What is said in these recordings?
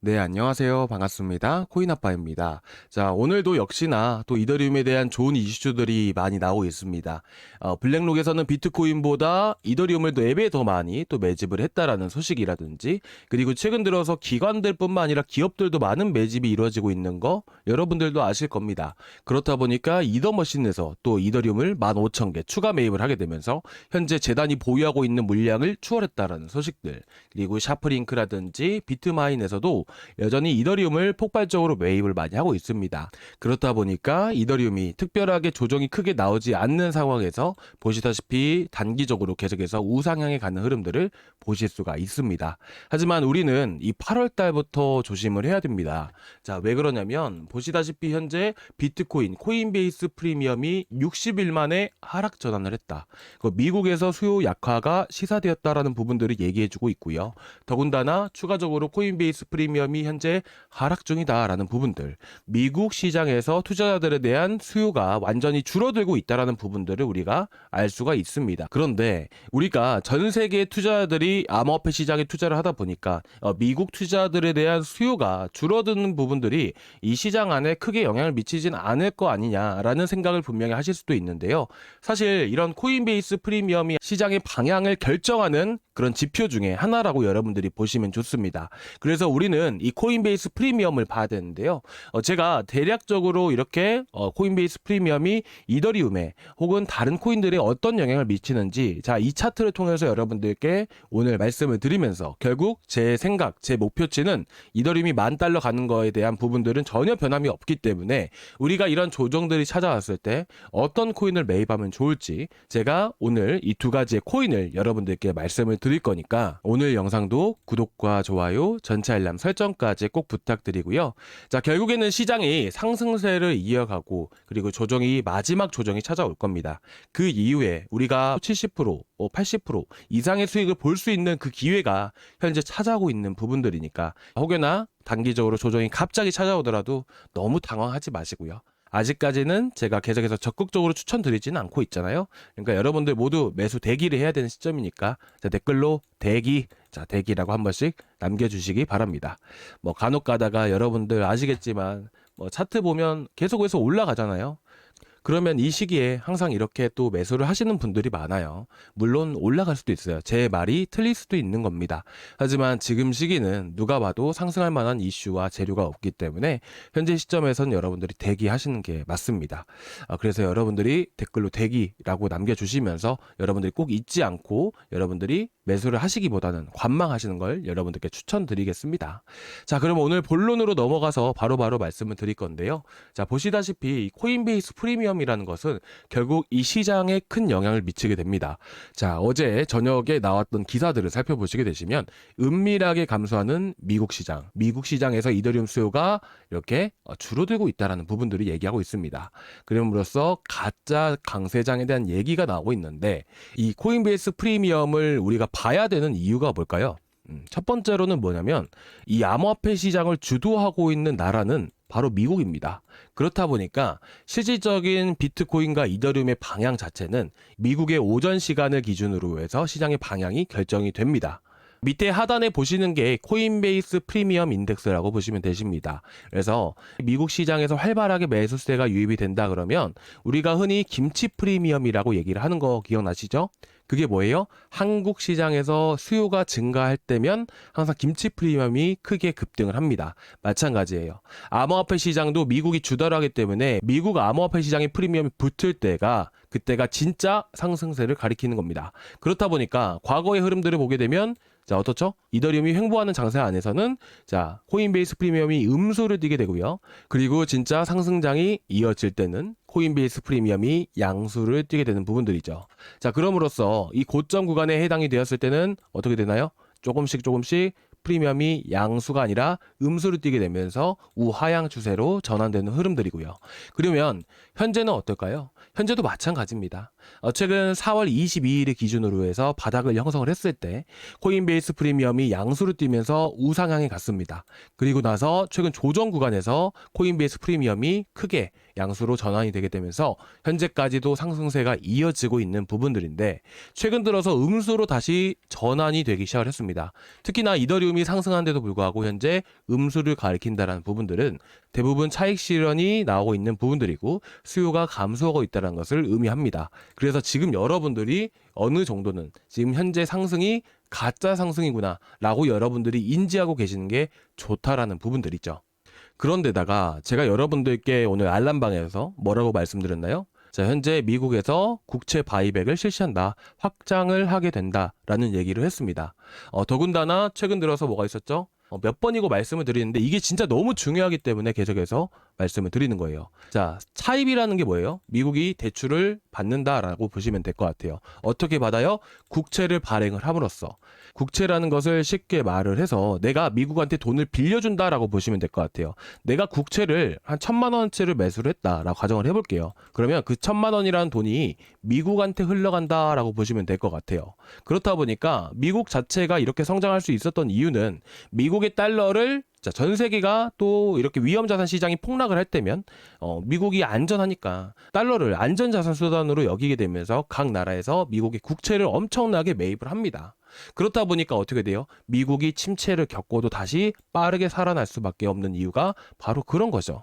네, 안녕하세요. 반갑습니다. 코인아빠입니다. 자, 오늘도 역시나 또 이더리움에 대한 좋은 이슈들이 많이 나오고 있습니다. 블랙록에서는 비트코인보다 이더리움을 4배 더 많이 또 매집을 했다라는 소식이라든지, 그리고 최근 들어서 기관들뿐만 아니라 기업들도 많은 매집이 이루어지고 있는 거 여러분들도 아실 겁니다. 그렇다 보니까 이더머신에서 또 이더리움을 15,000개 추가 매입을 하게 되면서 현재 재단이 보유하고 있는 물량을 추월했다라는 소식들, 그리고 샤프링크라든지 비트마인에서도 여전히 이더리움을 폭발적으로 매입을 많이 하고 있습니다. 그렇다 보니까 이더리움이 특별하게 조정이 크게 나오지 않는 상황에서 보시다시피 단기적으로 계속해서 우상향에 가는 흐름들을 보실 수가 있습니다. 하지만 우리는 이 8월 달부터 조심을 해야 됩니다. 자, 왜 그러냐면 보시다시피 현재 비트코인, 코인베이스 프리미엄이 60일 만에 하락 전환을 했다. 미국에서 수요 약화가 시사되었다라는 부분들을 얘기해주고 있고요. 더군다나 추가적으로 코인베이스 프리미엄이 현재 하락 중이다라는 부분들, 미국 시장에서 투자자들에 대한 수요가 완전히 줄어들고 있다라는 부분들을 우리가 알 수가 있습니다. 그런데 우리가 전 세계 투자자들이 암호화폐 시장에 투자를 하다 보니까 미국 투자자들에 대한 수요가 줄어드는 부분들이 이 시장 안에 크게 영향을 미치진 않을 거 아니냐라는 생각을 분명히 하실 수도 있는데요. 사실 이런 코인베이스 프리미엄이 시장의 방향을 결정하는 그런 지표 중에 하나라고 여러분들이 보시면 좋습니다. 그래서 우리는 이 코인베이스 프리미엄을 봐야 되는데요. 제가 대략적으로 이렇게 코인베이스 프리미엄이 이더리움에 혹은 다른 코인들에 어떤 영향을 미치는지, 자, 이 차트를 통해서 여러분들께 오늘 말씀을 드리면서 결국 제 생각, 제 목표치는 이더리움이 $10,000 가는 거에 대한 부분들은 전혀 변함이 없기 때문에 우리가 이런 조정들이 찾아왔을 때 어떤 코인을 매입하면 좋을지 제가 오늘 이 두 가지의 코인을 여러분들께 말씀을 드릴 거니까 오늘 영상도 구독과 좋아요, 전체 알람 설정까지 꼭 부탁드리고요. 자, 결국에는 시장이 상승세를 이어가고 그리고 마지막 조정이 찾아올 겁니다. 그 이후에 우리가 70%, 80% 이상의 수익을 볼 수 있는 그 기회가 현재 찾아오고 있는 부분들이니까 혹여나 단기적으로 조정이 갑자기 찾아오더라도 너무 당황하지 마시고요. 아직까지는 제가 계속해서 적극적으로 추천드리지는 않고 있잖아요. 그러니까 여러분들 모두 매수 대기를 해야 되는 시점이니까 자, 댓글로 대기라고 한 번씩 남겨주시기 바랍니다. 간혹 가다가 여러분들 아시겠지만 차트 보면 계속해서 올라가잖아요. 그러면 이 시기에 항상 이렇게 또 매수를 하시는 분들이 많아요. 물론 올라갈 수도 있어요. 제 말이 틀릴 수도 있는 겁니다. 하지만 지금 시기는 누가 봐도 상승할 만한 이슈와 재료가 없기 때문에 현재 시점에선 여러분들이 대기하시는 게 맞습니다. 그래서 여러분들이 댓글로 대기라고 남겨주시면서 여러분들이 꼭 잊지 않고 여러분들이 매수를 하시기보다는 관망하시는 걸 여러분들께 추천드리겠습니다. 자, 그럼 오늘 본론으로 넘어가서 바로바로 말씀을 드릴 건데요. 자, 보시다시피 코인베이스 프리미엄이라는 것은 결국 이 시장에 큰 영향을 미치게 됩니다. 자, 어제 저녁에 나왔던 기사들을 살펴보시게 되시면 은밀하게 감소하는 미국 시장에서 이더리움 수요가 이렇게 줄어들고 있다는 부분들을 얘기하고 있습니다. 그럼으로써 가짜 강세장에 대한 얘기가 나오고 있는데 이 코인베이스 프리미엄을 우리가 봐야 되는 이유가 뭘까요? 첫 번째로는 뭐냐면 이 암호화폐 시장을 주도하고 있는 나라는 바로 미국입니다. 그렇다 보니까 실질적인 비트코인과 이더리움의 방향 자체는 미국의 오전 시간을 기준으로 해서 시장의 방향이 결정이 됩니다. 밑에 하단에 보시는 게 코인베이스 프리미엄 인덱스라고 보시면 되십니다. 그래서 미국 시장에서 활발하게 매수세가 유입이 된다 그러면 우리가 흔히 김치 프리미엄이라고 얘기를 하는 거 기억나시죠? 그게 뭐예요? 한국 시장에서 수요가 증가할 때면 항상 김치 프리미엄이 크게 급등을 합니다. 마찬가지예요. 암호화폐 시장도 미국이 주도를 하기 때문에 미국 암호화폐 시장의 프리미엄이 붙을 때가 그때가 진짜 상승세를 가리키는 겁니다. 그렇다 보니까 과거의 흐름들을 보게 되면 자, 어떻죠? 이더리움이 횡보하는 장세 안에서는 자, 코인베이스 프리미엄이 음수를 띠게 되고요. 그리고 진짜 상승장이 이어질 때는 코인베이스 프리미엄이 양수를 띠게 되는 부분들이죠. 자, 그럼으로써 이 고점 구간에 해당이 되었을 때는 어떻게 되나요? 조금씩 프리미엄이 양수가 아니라 음수를 띠게 되면서 우하향 추세로 전환되는 흐름들이고요. 그러면 현재는 어떨까요? 현재도 마찬가지입니다. 최근 4월 22일을 기준으로 해서 바닥을 형성을 했을 때 코인베이스 프리미엄이 양수로 뛰면서 우상향에 갔습니다. 그리고 나서 최근 조정 구간에서 코인베이스 프리미엄이 크게 양수로 전환이 되게 되면서 현재까지도 상승세가 이어지고 있는 부분들인데, 최근 들어서 음수로 다시 전환이 되기 시작을 했습니다. 특히나 이더리움이 상승한데도 불구하고 현재 음수를 가리킨다는 부분들은 대부분 차익 실현이 나오고 있는 부분들이고 수요가 감소하고 있다는 것을 의미합니다. 그래서 지금 여러분들이 어느 정도는 지금 현재 상승이 가짜 상승이구나 라고 여러분들이 인지하고 계시는 게 좋다라는 부분들이죠. 그런데다가 제가 여러분들께 오늘 알람방에서 뭐라고 말씀드렸나요? 자, 현재 미국에서 국채 바이백을 실시한다, 확장을 하게 된다라는 얘기를 했습니다. 더군다나 최근 들어서 뭐가 있었죠? 몇 번이고 말씀을 드리는데 이게 진짜 너무 중요하기 때문에 계속해서 말씀을 드리는 거예요. 자, 차입이라는 게 뭐예요? 미국이 대출을 받는다라고 보시면 될 것 같아요. 어떻게 받아요? 국채를 발행을 함으로써. 국채라는 것을 쉽게 말을 해서 내가 미국한테 돈을 빌려준다라고 보시면 될 것 같아요. 내가 국채를 한 1,000만 원어치를 매수를 했다라고 가정을 해볼게요. 그러면 그 1,000만 원이라는 돈이 미국한테 흘러간다라고 보시면 될 것 같아요. 그렇다 보니까 미국 자체가 이렇게 성장할 수 있었던 이유는 미국의 달러를, 자, 전 세계가 또 이렇게 위험자산 시장이 폭락을 할 때면 미국이 안전하니까 달러를 안전자산 수단으로 여기게 되면서 각 나라에서 미국의 국채를 엄청나게 매입을 합니다. 그렇다 보니까 어떻게 돼요? 미국이 침체를 겪고도 다시 빠르게 살아날 수밖에 없는 이유가 바로 그런 거죠.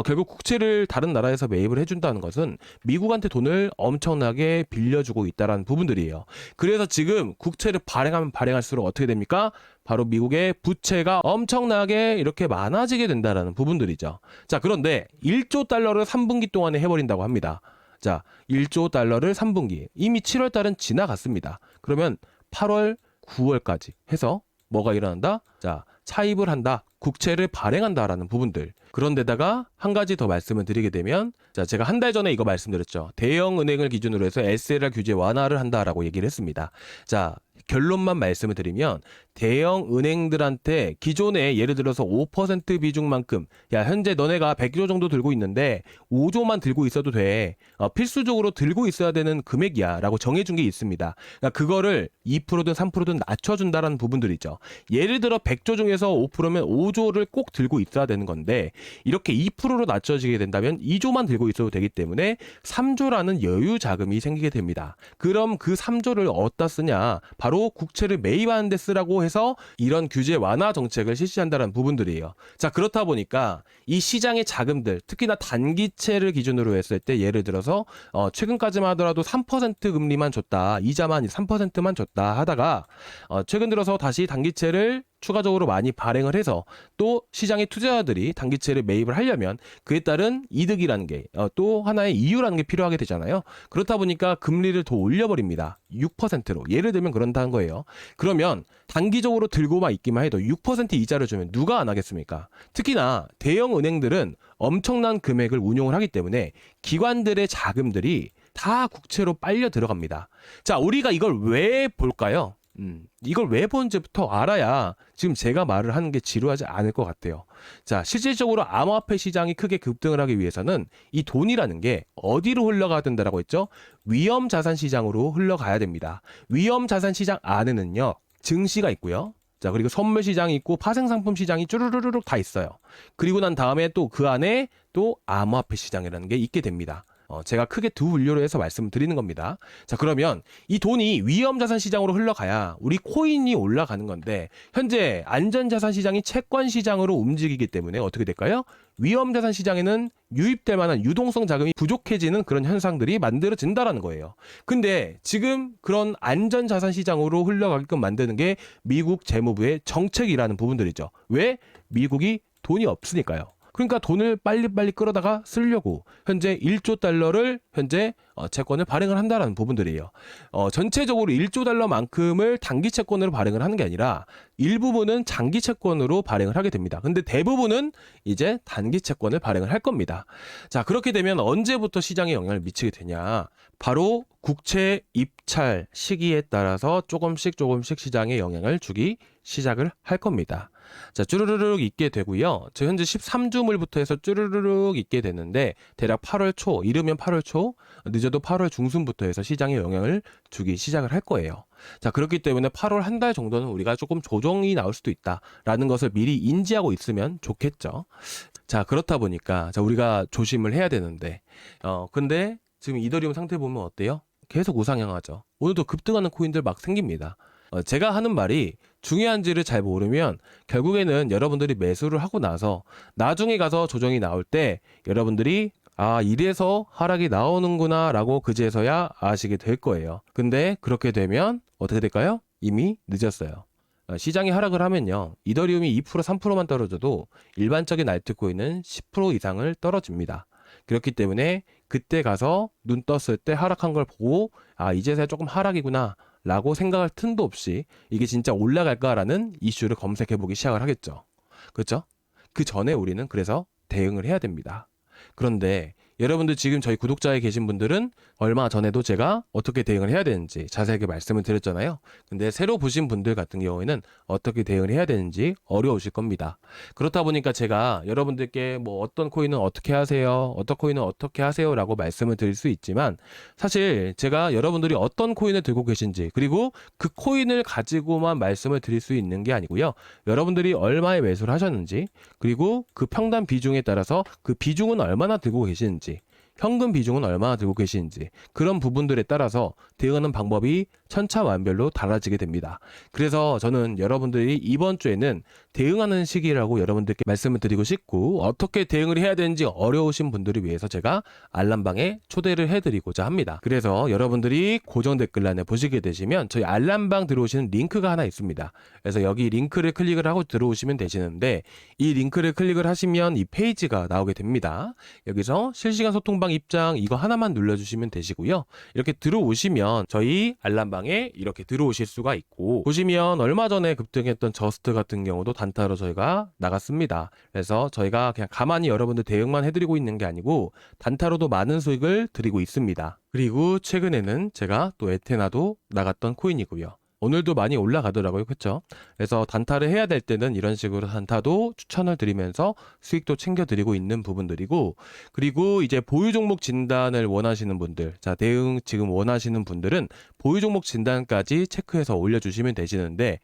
결국 국채를 다른 나라에서 매입을 해준다는 것은 미국한테 돈을 엄청나게 빌려주고 있다는 부분들이에요. 그래서 지금 국채를 발행하면 발행할수록 어떻게 됩니까? 바로 미국의 부채가 엄청나게 이렇게 많아지게 된다는 부분들이죠. 자, 그런데 1조 달러를 3분기 동안에 해버린다고 합니다. 자, 1조 달러를 3분기. 이미 7월 달은 지나갔습니다. 그러면 8월, 9월까지 해서 뭐가 일어난다? 자, 차입을 한다, 국채를 발행한다라는 부분들. 그런데다가 한 가지 더 말씀을 드리게 되면, 자, 제가 한 달 전에 이거 말씀드렸죠. 대형 은행을 기준으로 해서 SLR 규제 완화를 한다라고 얘기를 했습니다. 자, 결론만 말씀을 드리면 대형 은행들한테 기존에 예를 들어서 5% 비중만큼, 야, 현재 너네가 100조 정도 들고 있는데 5조만 들고 있어도 돼, 필수적으로 들고 있어야 되는 금액이야 라고 정해준 게 있습니다. 그러니까 그거를 2%든 3%든 낮춰준다라는 부분들이죠. 예를 들어 100조 중에서 5%면 5조를 꼭 들고 있어야 되는 건데 이렇게 2%로 낮춰지게 된다면 2조만 들고 있어도 되기 때문에 3조라는 여유 자금이 생기게 됩니다. 그럼 그 3조를 어디다 쓰냐? 바로 국채를 매입하는 데 쓰라고 해서 이런 규제 완화 정책을 실시한다는 부분들이에요. 자, 그렇다 보니까 이 시장의 자금들, 특히나 단기채를 기준으로 했을 때 예를 들어서 최근까지만 하더라도 3% 금리만 줬다, 이자만 3%만 줬다 하다가 최근 들어서 다시 단기채를 추가적으로 많이 발행을 해서 또 시장의 투자자들이 단기채를 매입을 하려면 그에 따른 이득이라는 게 또 하나의 이유라는 게 필요하게 되잖아요. 그렇다 보니까 금리를 더 올려버립니다. 6%로. 예를 들면 그런다는 거예요. 그러면 단기적으로 들고만 있기만 해도 6% 이자를 주면 누가 안 하겠습니까? 특히나 대형 은행들은 엄청난 금액을 운용을 하기 때문에 기관들의 자금들이 다 국채로 빨려 들어갑니다. 자, 우리가 이걸 왜 볼까요? 이걸 왜 보는지부터 알아야 지금 제가 말을 하는 게 지루하지 않을 것 같아요. 자, 실질적으로 암호화폐 시장이 크게 급등을 하기 위해서는 이 돈이라는 게 어디로 흘러가야 된다라고 했죠? 위험자산 시장으로 흘러가야 됩니다. 위험자산 시장 안에는요, 증시가 있고요. 자, 그리고 선물 시장이 있고 파생상품 시장이 쭈루루룩 다 있어요. 그리고 난 다음에 또 그 안에 또 암호화폐 시장이라는 게 있게 됩니다. 제가 크게 두 분류로 해서 말씀을 드리는 겁니다. 자, 그러면 이 돈이 위험자산 시장으로 흘러가야 우리 코인이 올라가는 건데 현재 안전자산 시장이 채권 시장으로 움직이기 때문에 어떻게 될까요? 위험자산 시장에는 유입될 만한 유동성 자금이 부족해지는 그런 현상들이 만들어진다라는 거예요. 근데 지금 그런 안전자산 시장으로 흘러가게끔 만드는 게 미국 재무부의 정책이라는 부분들이죠. 왜? 미국이 돈이 없으니까요. 그러니까 돈을 빨리빨리 끌어다가 쓰려고 현재 1조 달러를 현재 채권을 발행을 한다는 부분들이에요. 전체적으로 1조 달러만큼을 단기 채권으로 발행을 하는 게 아니라 일부분은 장기 채권으로 발행을 하게 됩니다. 근데 대부분은 이제 단기 채권을 발행을 할 겁니다. 자, 그렇게 되면 언제부터 시장에 영향을 미치게 되냐? 바로 국채 입찰 시기에 따라서 조금씩 시장에 영향을 주기 시작을 할 겁니다. 자, 쭈르르륵 있게 되고요. 저 현재 13주물부터 해서 쭈르르륵 있게 되는데 대략 8월 초, 이르면 8월 초, 늦어도 8월 중순부터 해서 시장에 영향을 주기 시작을 할 거예요. 자, 그렇기 때문에 8월 한 달 정도는 우리가 조금 조정이 나올 수도 있다라는 것을 미리 인지하고 있으면 좋겠죠. 자, 그렇다 보니까 자, 우리가 조심을 해야 되는데 근데 지금 이더리움 상태 보면 어때요? 계속 우상향하죠. 오늘도 급등하는 코인들 막 생깁니다. 제가 하는 말이 중요한지를 잘 모르면 결국에는 여러분들이 매수를 하고 나서 나중에 가서 조정이 나올 때 여러분들이 아, 이래서 하락이 나오는구나 라고 그제서야 아시게 될 거예요. 근데 그렇게 되면 어떻게 될까요? 이미 늦었어요. 시장이 하락을 하면요, 이더리움이 2% 3%만 떨어져도 일반적인 알트코인은 10% 이상을 떨어집니다. 그렇기 때문에 그때 가서 눈 떴을 때 하락한 걸 보고 아, 이제서야 조금 하락이구나 라고 생각할 틈도 없이 이게 진짜 올라갈까라는 이슈를 검색해 보기 시작을 하겠죠. 그렇죠? 그 전에 우리는 그래서 대응을 해야 됩니다. 그런데 여러분들 지금 저희 구독자에 계신 분들은 얼마 전에도 제가 어떻게 대응을 해야 되는지 자세하게 말씀을 드렸잖아요. 근데 새로 보신 분들 같은 경우에는 어떻게 대응을 해야 되는지 어려우실 겁니다. 그렇다 보니까 제가 여러분들께 뭐 어떤 코인은 어떻게 하세요, 어떤 코인은 어떻게 하세요 라고 말씀을 드릴 수 있지만 사실 제가 여러분들이 어떤 코인을 들고 계신지 그리고 그 코인을 가지고만 말씀을 드릴 수 있는 게 아니고요. 여러분들이 얼마에 매수를 하셨는지 그리고 그 평단 비중에 따라서 그 비중은 얼마나 들고 계시는지 현금 비중은 얼마나 들고 계시는지 그런 부분들에 따라서 대응하는 방법이 천차만별로 달라지게 됩니다. 그래서 저는 여러분들이 이번 주에는 대응하는 시기라고 여러분들께 말씀을 드리고 싶고 어떻게 대응을 해야 되는지 어려우신 분들을 위해서 제가 알람방에 초대를 해드리고자 합니다. 그래서 여러분들이 고정 댓글란에 보시게 되시면 저희 알람방 들어오시는 링크가 하나 있습니다. 그래서 여기 링크를 클릭을 하고 들어오시면 되시는데 이 링크를 클릭을 하시면 이 페이지가 나오게 됩니다. 여기서 실시간 소통방 입장 이거 하나만 눌러주시면 되시고요. 이렇게 들어오시면 저희 알람방에 이렇게 들어오실 수가 있고 보시면 얼마 전에 급등했던 저스트 같은 경우도 단타로 저희가 나갔습니다. 그래서 저희가 그냥 가만히 여러분들 대응만 해드리고 있는 게 아니고 단타로도 많은 수익을 드리고 있습니다. 그리고 최근에는 제가 또 에테나도 나갔던 코인이고요. 오늘도 많이 올라가더라고요. 그렇죠? 그래서 단타를 해야 될 때는 이런 식으로 단타도 추천을 드리면서 수익도 챙겨드리고 있는 부분들이고 그리고 이제 보유 종목 진단을 원하시는 분들 자 대응 지금 원하시는 분들은 보유 종목 진단까지 체크해서 올려주시면 되시는데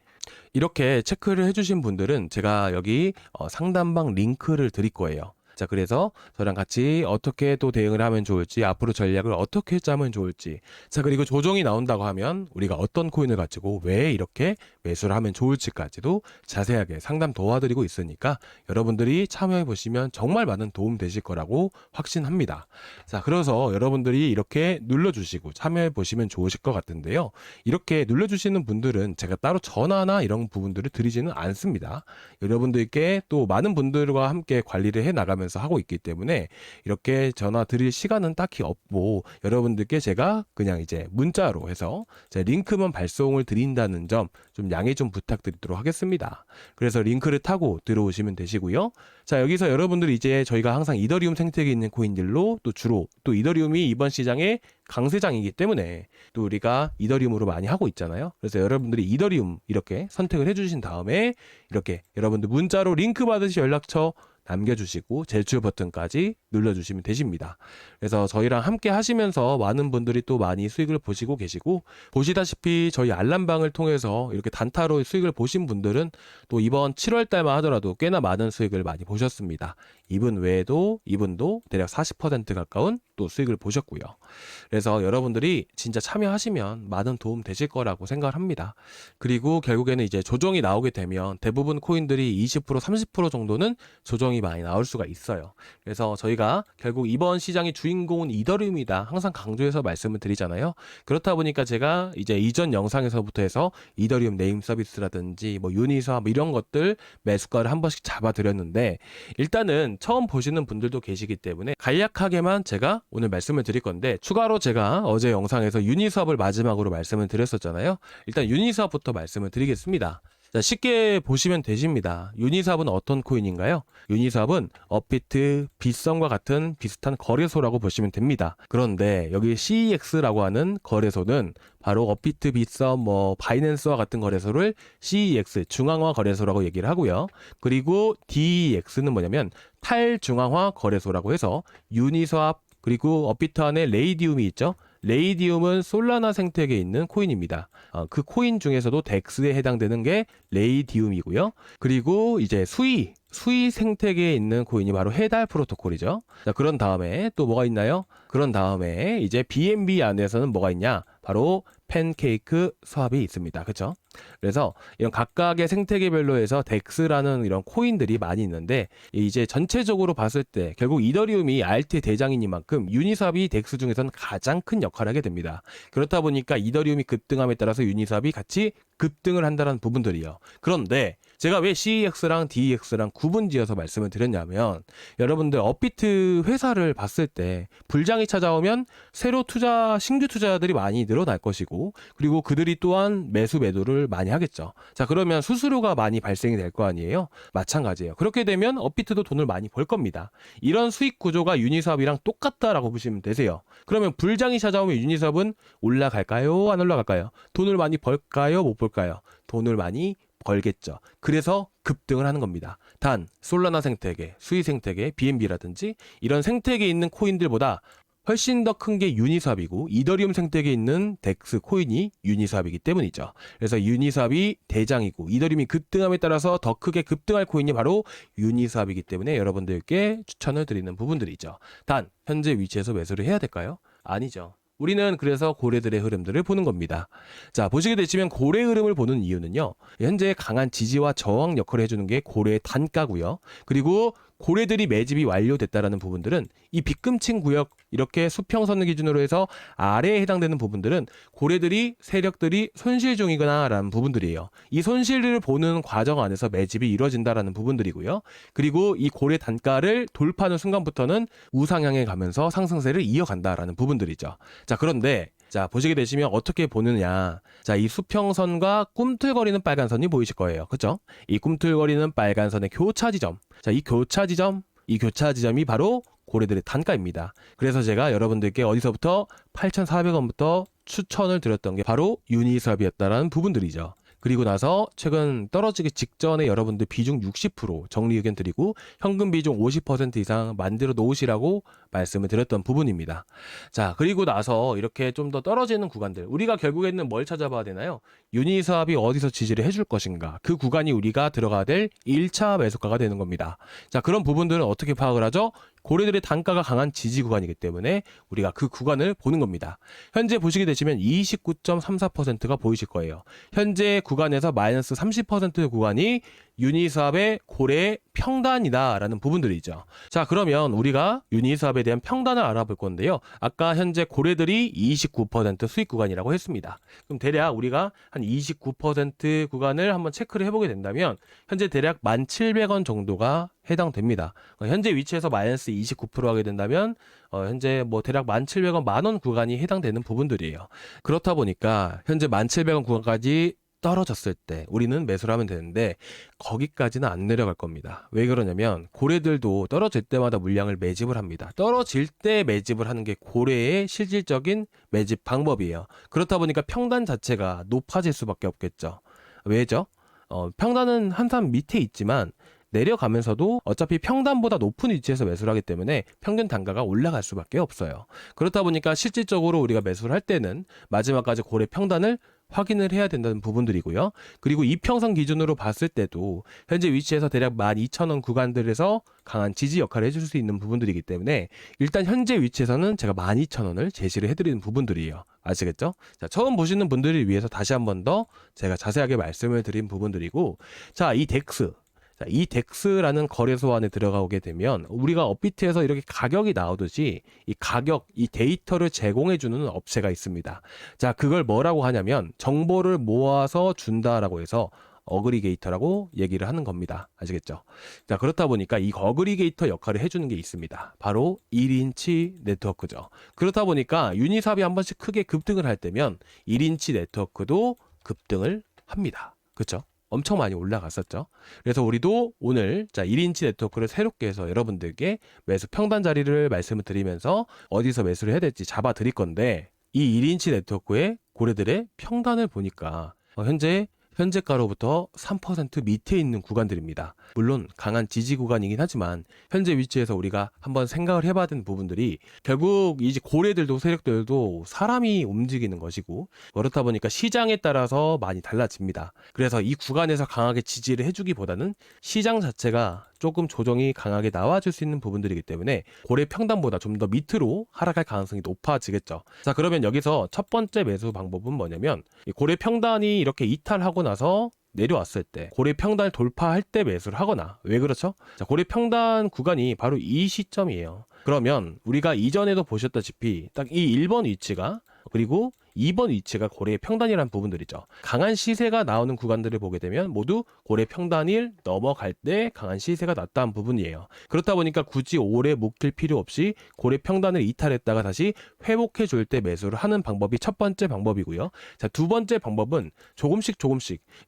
이렇게 체크를 해주신 분들은 제가 여기 상단방 링크를 드릴 거예요. 자, 그래서 저랑 같이 어떻게 또 대응을 하면 좋을지, 앞으로 전략을 어떻게 짜면 좋을지, 자, 그리고 조정이 나온다고 하면 우리가 어떤 코인을 가지고 왜 이렇게 매수를 하면 좋을지까지도 자세하게 상담 도와드리고 있으니까 여러분들이 참여해 보시면 정말 많은 도움 되실 거라고 확신합니다. 자, 그래서 여러분들이 이렇게 눌러주시고 참여해 보시면 좋으실 것 같은데요. 이렇게 눌러주시는 분들은 제가 따로 전화나 이런 부분들을 드리지는 않습니다. 여러분들께 또 많은 분들과 함께 관리를 해 나가면 하고 있기 때문에 이렇게 전화 드릴 시간은 딱히 없고 여러분들께 제가 그냥 이제 문자로 해서 제 링크만 발송을 드린다는 점 좀 양해 좀 부탁드리도록 하겠습니다. 그래서 링크를 타고 들어오시면 되시고요. 자, 여기서 여러분들이 이제 저희가 항상 이더리움 생태계에 있는 코인들로 또 주로 또 이더리움이 이번 시장에 강세장이기 때문에 또 우리가 이더리움으로 많이 하고 있잖아요. 그래서 여러분들이 이더리움 이렇게 선택을 해주신 다음에 이렇게 여러분들 문자로 링크 받으시 연락처 남겨주시고 제출 버튼까지 눌러주시면 되십니다. 그래서 저희랑 함께 하시면서 많은 분들이 또 많이 수익을 보시고 계시고 보시다시피 저희 알람방을 통해서 이렇게 단타로 수익을 보신 분들은 또 이번 7월 달만 하더라도 꽤나 많은 수익을 많이 보셨습니다. 이분 외에도 이분도 대략 40% 가까운 또 수익을 보셨고요. 그래서 여러분들이 진짜 참여하시면 많은 도움 되실 거라고 생각을 합니다. 그리고 결국에는 이제 조정이 나오게 되면 대부분 코인들이 20% 30% 정도는 조정이 많이 나올 수가 있어요. 그래서 저희가 결국 이번 시장의 주인공은 이더리움이다 항상 강조해서 말씀을 드리잖아요. 그렇다 보니까 제가 이제 이전 영상에서부터 해서 이더리움 네임 서비스라든지 뭐 유니스왑 이런 것들 매수가를 한 번씩 잡아드렸는데 일단은 처음 보시는 분들도 계시기 때문에 간략하게만 제가 오늘 말씀을 드릴 건데 추가로 제가 어제 영상에서 유니스왑을 마지막으로 말씀을 드렸었잖아요. 일단 유니스왑부터 말씀을 드리겠습니다. 자, 쉽게 보시면 되십니다. 유니스왑은 어떤 코인인가요? 유니스왑은 업비트, 빗썸과 같은 비슷한 거래소라고 보시면 됩니다. 그런데 여기 CEX라고 하는 거래소는 바로 업비트, 빗썸, 바이낸스와 같은 거래소를 CEX, 중앙화 거래소라고 얘기를 하고요. 그리고 DEX는 뭐냐면 탈중앙화 거래소라고 해서 유니스왑 그리고 업비트 안에 레이디움이 있죠. 레이디움은 솔라나 생태계에 있는 코인입니다. 그 코인 중에서도 덱스에 해당되는 게 레이디움이고요. 그리고 이제 수이 생태계에 있는 코인이 바로 헤달 프로토콜이죠. 자, 그런 다음에 또 뭐가 있나요? 그런 다음에 이제 BNB 안에서는 뭐가 있냐? 바로 팬케이크 스왑이 있습니다. 그렇죠? 그래서 이런 각각의 생태계별로 해서 덱스라는 이런 코인들이 많이 있는데 이제 전체적으로 봤을 때 결국 이더리움이 알트의 대장이니만큼 유니스왑이 덱스 중에서는 가장 큰 역할을 하게 됩니다. 그렇다 보니까 이더리움이 급등함에 따라서 유니스왑이 같이 급등을 한다는 부분들이요. 그런데 제가 왜 CEX랑 DEX랑 구분지어서 말씀을 드렸냐면 여러분들 업비트 회사를 봤을 때 불장이 찾아오면 새로 신규 투자자들이 많이 늘어날 것이고 그리고 그들이 또한 매수 매도를 많이 하겠죠. 자, 그러면 수수료가 많이 발생이 될 거 아니에요? 마찬가지예요. 그렇게 되면 업비트도 돈을 많이 벌 겁니다. 이런 수익 구조가 유니스왑이랑 똑같다라고 보시면 되세요. 그러면 불장이 찾아오면 유니스왑은 올라갈까요? 안 올라갈까요? 돈을 많이 벌까요? 못 벌까요? 돈을 많이 벌겠죠. 그래서 급등을 하는 겁니다. 단 솔라나 생태계, 수이 생태계, BNB라든지 이런 생태계에 있는 코인들보다 훨씬 더 큰 게 유니스왑이고 이더리움 생태계에 있는 덱스 코인이 유니스왑이기 때문이죠. 그래서 유니스왑이 대장이고 이더리움이 급등함에 따라서 더 크게 급등할 코인이 바로 유니스왑이기 때문에 여러분들께 추천을 드리는 부분들이죠. 단 현재 위치에서 매수를 해야 될까요? 아니죠. 우리는 그래서 고래들의 흐름들을 보는 겁니다. 자, 보시게 되시면 고래 흐름을 보는 이유는요. 현재 강한 지지와 저항 역할을 해주는 게 고래의 단가고요. 그리고 고래들이 매집이 완료됐다라는 부분들은 이 빗금층 구역 이렇게 수평선을 기준으로 해서 아래에 해당되는 부분들은 고래들이 세력들이 손실 중이거나 라는 부분들이에요. 이 손실을 보는 과정 안에서 매집이 이루어진다라는 부분들이고요. 그리고 이 고래 단가를 돌파하는 순간부터는 우상향에 가면서 상승세를 이어간다라는 부분들이죠. 자, 그런데 자, 보시게 되시면 어떻게 보느냐. 자, 이 수평선과 꿈틀거리는 빨간 선이 보이실 거예요. 그죠? 이 꿈틀거리는 빨간 선의 교차 지점. 자, 이 교차 지점이 바로 고래들의 단가입니다. 그래서 제가 여러분들께 어디서부터 8,400원부터 추천을 드렸던 게 바로 유니스왑이었다라는 부분들이죠. 그리고 나서 최근 떨어지기 직전에 여러분들 비중 60% 정리 의견 드리고 현금 비중 50% 이상 만들어 놓으시라고 말씀을 드렸던 부분입니다. 자, 그리고 나서 이렇게 좀 더 떨어지는 구간들 우리가 결국에는 뭘 찾아봐야 되나요? 유니스왑이 어디서 지지를 해줄 것인가 그 구간이 우리가 들어가야 될 1차 매수가가 되는 겁니다. 자, 그런 부분들은 어떻게 파악을 하죠? 고래들의 단가가 강한 지지 구간이기 때문에 우리가 그 구간을 보는 겁니다. 현재 보시게 되시면 29.34%가 보이실 거예요. 현재 구간에서 마이너스 30% 구간이 유니스왑의 고래 평단이다라는 부분들이죠. 자, 그러면 우리가 유니스왑에 대한 평단을 알아볼 건데요. 아까 현재 고래들이 29% 수익 구간이라고 했습니다. 그럼 대략 우리가 한 29% 구간을 한번 체크를 해보게 된다면 현재 대략 1,700원 정도가 해당됩니다. 현재 위치에서 마이너스 29% 하게 된다면 현재 대략 1,700원 만원 구간이 해당되는 부분들이에요. 그렇다 보니까 현재 1,700원 구간까지 떨어졌을 때 우리는 매수를 하면 되는데 거기까지는 안 내려갈 겁니다. 왜 그러냐면 고래들도 떨어질 때마다 물량을 매집을 합니다. 떨어질 때 매집을 하는 게 고래의 실질적인 매집 방법이에요. 그렇다 보니까 평단 자체가 높아질 수밖에 없겠죠. 왜죠? 평단은 항상 밑에 있지만 내려가면서도 어차피 평단보다 높은 위치에서 매수를 하기 때문에 평균 단가가 올라갈 수밖에 없어요. 그렇다 보니까 실질적으로 우리가 매수를 할 때는 마지막까지 고래 평단을 확인을 해야 된다는 부분들이고요. 그리고 이평선 기준으로 봤을 때도 현재 위치에서 대략 12,000원 구간들에서 강한 지지 역할을 해줄 수 있는 부분들이기 때문에 일단 현재 위치에서는 제가 12,000원을 제시를 해드리는 부분들이에요. 아시겠죠? 자, 처음 보시는 분들을 위해서 다시 한 번 더 제가 자세하게 말씀을 드린 부분들이고, 자, 이 덱스라는 거래소 안에 들어가게 되면 우리가 업비트에서 이렇게 가격이 나오듯이 이 데이터를 제공해주는 업체가 있습니다. 자, 그걸 뭐라고 하냐면 정보를 모아서 준다라고 해서 어그리게이터라고 얘기를 하는 겁니다. 아시겠죠? 자, 그렇다 보니까 이 어그리게이터 역할을 해주는 게 있습니다. 바로 1인치 네트워크죠. 그렇다 보니까 유니스왑이 한 번씩 크게 급등을 할 때면 1인치 네트워크도 급등을 합니다. 그렇죠? 엄청 많이 올라갔었죠. 그래서 우리도 오늘 1인치 네트워크를 새롭게 해서 여러분들께 매수 평단 자리를 말씀을 드리면서 어디서 매수를 해야 될지 잡아 드릴 건데, 이 1인치 네트워크의 고래들의 평단을 보니까 현재가로부터 3% 밑에 있는 구간들입니다. 물론 강한 지지 구간이긴 하지만 현재 위치에서 우리가 한번 생각을 해봐야 되는 부분들이, 결국 이제 고래들도 세력들도 사람이 움직이는 것이고, 그렇다 보니까 시장에 따라서 많이 달라집니다. 그래서 이 구간에서 강하게 지지를 해주기보다는 시장 자체가 조금 조정이 강하게 나와줄 수 있는 부분들이기 때문에 고래 평단보다 좀 더 밑으로 하락할 가능성이 높아지겠죠. 자, 그러면 여기서 첫 번째 매수 방법은 뭐냐면, 이 고래 평단이 이렇게 이탈하고 나서 내려왔을 때 고래 평단을 돌파할 때 매수를 하거나, 왜 그렇죠? 자, 고래 평단 구간이 바로 이 시점이에요. 그러면 우리가 이전에도 보셨다시피 딱 이 1번 위치가, 그리고 2번 위치가 고래의 평단이라는 부분들이죠. 강한 시세가 나오는 구간들을 보게 되면 모두 고래 평단을 넘어갈 때 강한 시세가 났다는 부분이에요. 그렇다 보니까 굳이 오래 묵힐 필요 없이 고래 평단을 이탈했다가 다시 회복해 줄 때 매수를 하는 방법이 첫 번째 방법이고요. 자, 두 번째 방법은 조금씩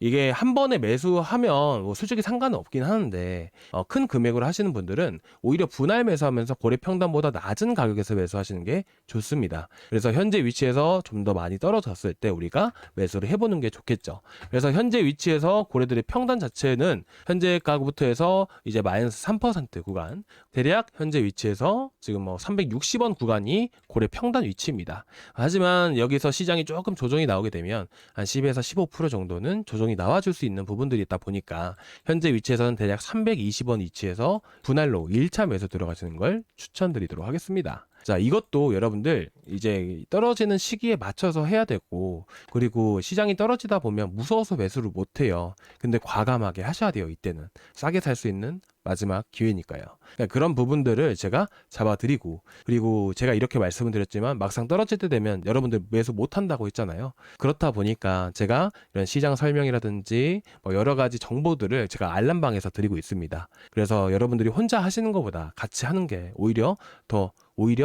이게 한 번에 매수하면 뭐 솔직히 상관은 없긴 하는데, 큰 금액으로 하시는 분들은 오히려 분할 매수하면서 고래 평단보다 낮은 가격에서 매수하시는 게 좋습니다. 그래서 현재 위치에서 좀 더 많이 떨어졌을 때 우리가 매수를 해보는 게 좋겠죠. 그래서 현재 위치에서 고래들의 평단 자체는 현재 가격부터 해서 이제 마이너스 3% 구간, 대략 현재 위치에서 지금 뭐 360원 구간이 고래 평단 위치입니다. 하지만 여기서 시장이 조금 조정이 나오게 되면 한 10에서 15% 정도는 조정이 나와줄 수 있는 부분들이 있다 보니까 현재 위치에서는 대략 320원 위치에서 분할로 1차 매수 들어가시는 걸 추천드리도록 하겠습니다. 자, 이것도 여러분들 이제 떨어지는 시기에 맞춰서 해야 되고, 그리고 시장이 떨어지다 보면 무서워서 매수를 못 해요. 근데 과감하게 하셔야 돼요. 이때는 싸게 살 수 있는 마지막 기회니까요. 그러니까 그런 부분들을 제가 잡아드리고, 그리고 제가 이렇게 말씀을 드렸지만 막상 떨어질 때 되면 여러분들 매수 못 한다고 했잖아요. 그렇다 보니까 제가 이런 시장 설명이라든지 뭐 여러 가지 정보들을 제가 알람방에서 드리고 있습니다. 그래서 여러분들이 혼자 하시는 것보다 같이 하는 게 오히려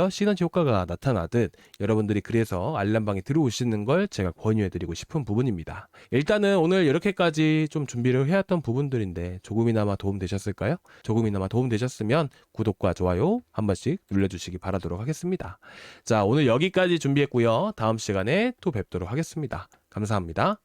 시너지 효과가 나타나듯 여러분들이 그래서 알람방에 들어오시는 걸 제가 권유해드리고 싶은 부분입니다. 일단은 오늘 이렇게까지 좀 준비를 해왔던 부분들인데 조금이나마 도움되셨을까요? 조금이나마 도움되셨으면 구독과 좋아요 한 번씩 눌러주시기 바라도록 하겠습니다. 자, 오늘 여기까지 준비했고요. 다음 시간에 또 뵙도록 하겠습니다. 감사합니다.